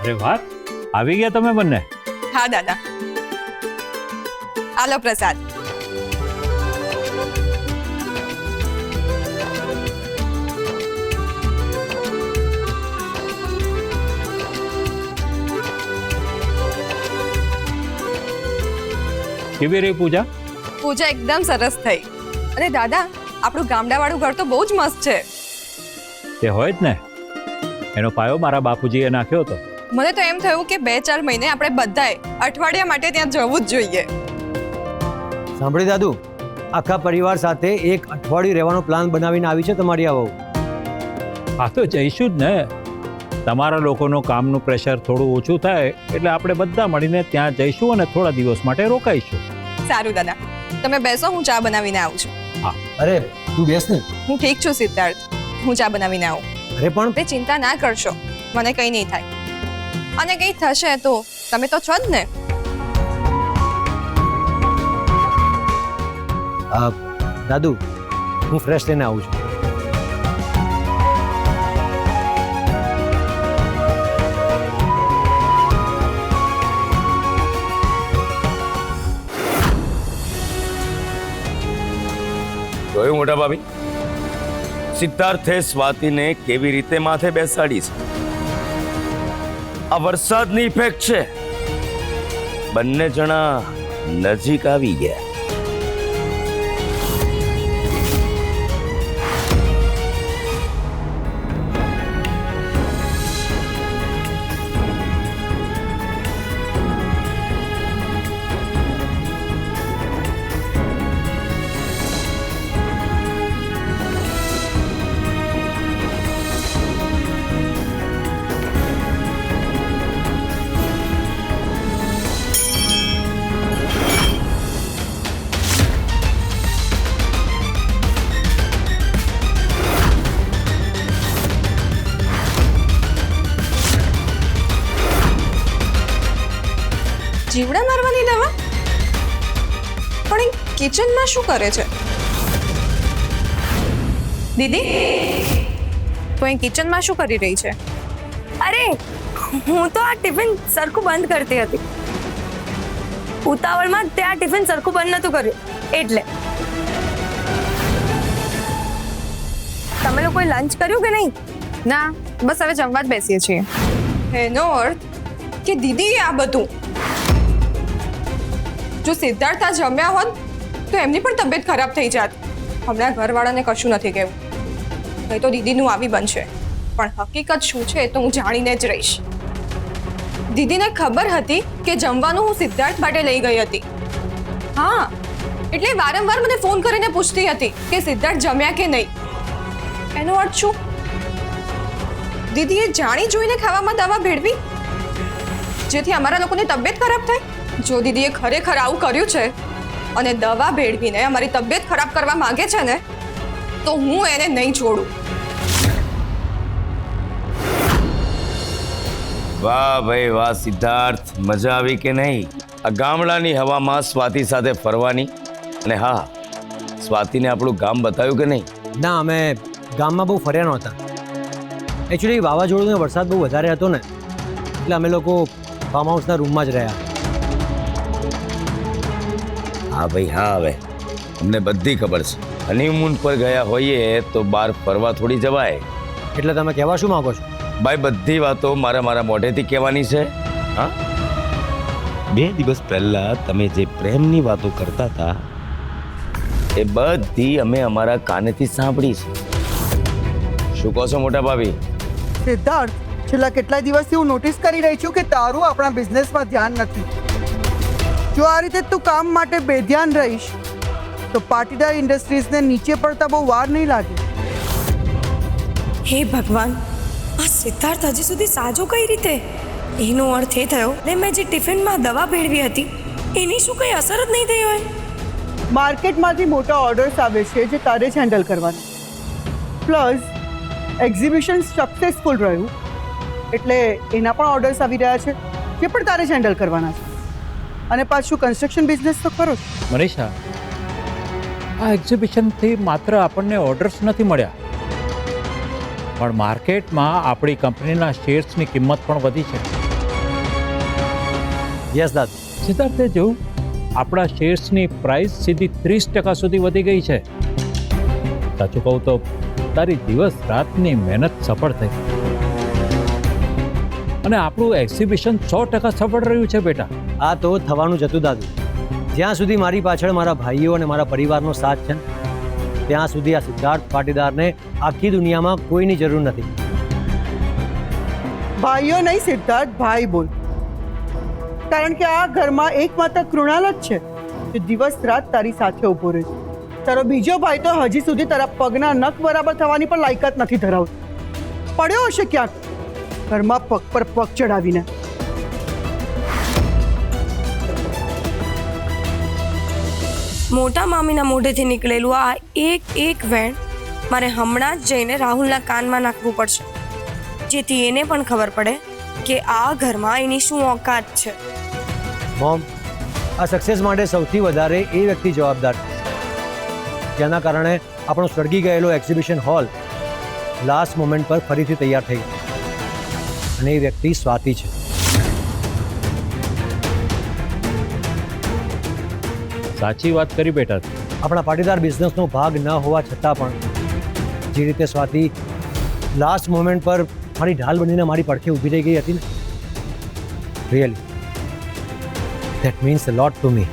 અરે વાહ, આવી ગયા તમે બંને. હા દાદા, આલો પ્રસાદ. કેવી રહી પૂજા? પૂજા એકદમ સરસ થઈ. અને દાદા, આપણું ગામડાવાળું ઘર તો બહુ જ મસ્ત છે. તે હોય જ ને, એનો પાયો મારા બાપુજીએ નાખ્યો હતો. મને તો એમ થયું કે 2-4 મહિને આપણે બધાએ અઠવાડિયા માટે ત્યાં જવું જ જોઈએ. સાંભળી દાદુ, આખા પરિવાર સાથે એક અઠવાડિયું રહેવાનો પ્લાન બનાવીને આવી છે તમારી આ વહુ. હા તો જઈશું જ ને. તમારા લોકોનું કામનું પ્રેશર થોડું ઓછું થાય એટલે આપણે બધા મળીને ત્યાં જઈશું અને થોડા દિવસ માટે રોકાઈશું. સારું દાદા, તમે બેસો, હું ચા બનાવીને આવું છું. હા. અરે તું બેસ ને. હું ઠીક છું સિદ્ધાર્થ, હું ચા બનાવીને આવું. અરે પણ તે ચિંતા ના કરશો, મને કંઈ નહીં થાય. અને કંઈ થશે તો તમે તો છો જ ને. દાદુ, હું ફ્રેશ થઈને આવું છું. જોયું મોટા ભાભી, સિદ્ધાર્થે સ્વાતિને કેવી રીતે માથે બેસાડી છે. આ વરસાદની ઇફેક્ટ છે. બંને જણા નજીક આવી ગયા. જીવડા મારવાની દવા? પણ એ કિચનમાં શું કરે છે? દીદી, તો એ કિચનમાં શું કરી રહી છે? અરે, હું તો આ ટિફિન સરખું બંધ કરતી હતી. ઉતાવળમાં તે આ ટિફિન સરખું બંધ નતું કર્યું એટલે. તમે લોકોએ લંચ કર્યું કે નહીં? ના, બસ હવે જમવા જ બેસીએ છીએ. એનો અર્થ કે દીદી આ બધું. જો સિદ્ધાર્થ આ જમ્યા હોત તો એમની પણ તબિયત ખરાબ થઈ જાત. હમણાં ઘરવાળાને કશું નથી કહેવું, નહીં તો દીદીનું આવી બનશે. પણ હકીકત શું છે તો હું જાણીને જ રહીશ. દીદીને ખબર હતી કે જમવાનું હું સિદ્ધાર્થ માટે લઈ ગઈ હતી. હા, એટલે વારંવાર મને ફોન કરીને પૂછતી હતી કે સિદ્ધાર્થ જમ્યા કે નહીં. એનો અર્થ શું? દીદીએ જાણી જોઈને ખાવામાં દવા ભેળવી જેથી અમારા લોકોની તબિયત ખરાબ થાય. જો દીદીએ ખરેખર આવું કર્યું છે અને દવા ભેળવીને અમારી તબિયત ખરાબ કરવા માંગે છે ને, તો હું એને નહીં છોડું. વાહ ભાઈ વાહ સિદ્ધાર્થ, મજા આવી કે નહીં આ ગામડાની હવામાં સ્વાતિ સાથે ફરવાની? અને હા, સ્વાતિને આપણું ગામ બતાવ્યું કે નહીં? ના, અમે ગામમાં બહુ ફર્યા નહોતા. એકચ્યુઅલી વાવાઝોડું ને વરસાદ બહુ વધારે હતો ને, એટલે અમે લોકો ફાર્મ હાઉસના રૂમમાં જ રહ્યા. હા ભાઈ હા, હવે અમને બધી ખબર છે. હનીમૂન પર ગયા હોઈએ તો બહાર ફરવા થોડી જવાય. એટલે તમે કહેવા શું માંગો છો? ભાઈ બધી વાતો મારા મોઢેથી કહેવાની છે. હા, 2 દિવસ પહેલા તમે જે પ્રેમની વાતો કરતા હતા એ બધી અમે અમારા કાનેથી સાંભળી છે. શું કહો છો મોટા ભાભી? સિદ્ધાર્થ, છેલ્લા કેટલાય દિવસથી હું નોટિસ કરી રહી છું કે તારું આપણા બિઝનેસમાં ધ્યાન નથી. જો આ રીતે તું કામ માટે બેધ્યાન રહીશ તો પાટીદાર ઇન્ડસ્ટ્રીઝને નીચે પડતા બહુ વાર નહીં લાગે. હે ભગવાન, આ સિદ્ધાર્થ હજી સુધી સાજો કઈ રીતે? એનો અર્થ એ થયો ને મેં જે ટિફિનમાં દવા ભેળવી હતી એની શું કઈ અસર જ નહીં થઈ હોય? માર્કેટમાંથી મોટા ઓર્ડર્સ આવે છે જે તારે જ હેન્ડલ કરવાના. પ્લસ એક્ઝિબિશન સક્સેસફુલ રહ્યું એટલે એના પણ ઓર્ડર્સ આવી રહ્યા છે જે પણ તારે જ હેન્ડલ કરવાના છે. અને પાછું કન્સ્ટ્રક્શન બિઝનેસ તો ખરો જ. મનીષા, આ એક્ઝિબિશનથી માત્ર આપણને ઓર્ડર્સ નથી મળ્યા, પણ માર્કેટમાં આપણી કંપનીના શેર્સની કિંમત પણ વધી છે. યસ દાદુ. સિદ્ધાર્થે જોયું આપણા શેર્સની પ્રાઇસ સીધી 30% સુધી વધી ગઈ છે. સાચું કહું તો તારી દિવસ રાતની મહેનત સફળ થઈ અને આપણું એક્ઝિબિશન 100% સફળ રહ્યું છે બેટા. આ તો થવાનું જ હતું દાદુ. જ્યાં સુધી મારી પાછળ મારા ભાઈઓ અને મારા પરિવારનો સાથ છે ને, ત્યાં સુધી આ સિદ્ધાર્થ પાટીદારને આખી દુનિયામાં કોઈની જરૂર નથી. ભાઈઓ નહીં સિદ્ધાર્થ, ભાઈ બોલ. કારણ કે આ ઘરમાં એકમાત્ર કૃણાલ જ છે જે દિવસ રાત તારી સાથે ઊભો રહે છે. તારો બીજો ભાઈ તો હજી સુધી તારા પગના નખ બરાબર થવાની પણ લાયકાત નથી ધરાવતો. પડ્યો હશે ક્યાંક ઘરમાં પગ પર પગ ચડાવીને. મોટા મામીના મોઢેથી નીકળેલું આ એક વેણ મારે હમણાં જ જઈને રાહુલના કાનમાં નાખવું પડશે, જેથી એને પણ ખબર પડે કે આ ઘરમાં એની શું ઓકાત છે. મોમ, આ સક્સેસ માટે સૌથી વધારે એ વ્યક્તિ જવાબદાર છે જેના કારણે આપણો સળગી ગયેલો એક્ઝિબિશન હોલ લાસ્ટ મોમેન્ટ પર ફરીથી તૈયાર થઈ ગયો. અને એ વ્યક્તિ સ્વાતિ છે. સાચી વાત કરી બેટા. આપણા પાટીદાર બિઝનેસનો ભાગ ન હોવા છતાં પણ જે રીતે સ્વાતિ લાસ્ટ મોમેન્ટ પર મારી ઢાલ બનીને મારી પડખે ઊભી રહી ગઈ હતી ને, really that means uh lot to me.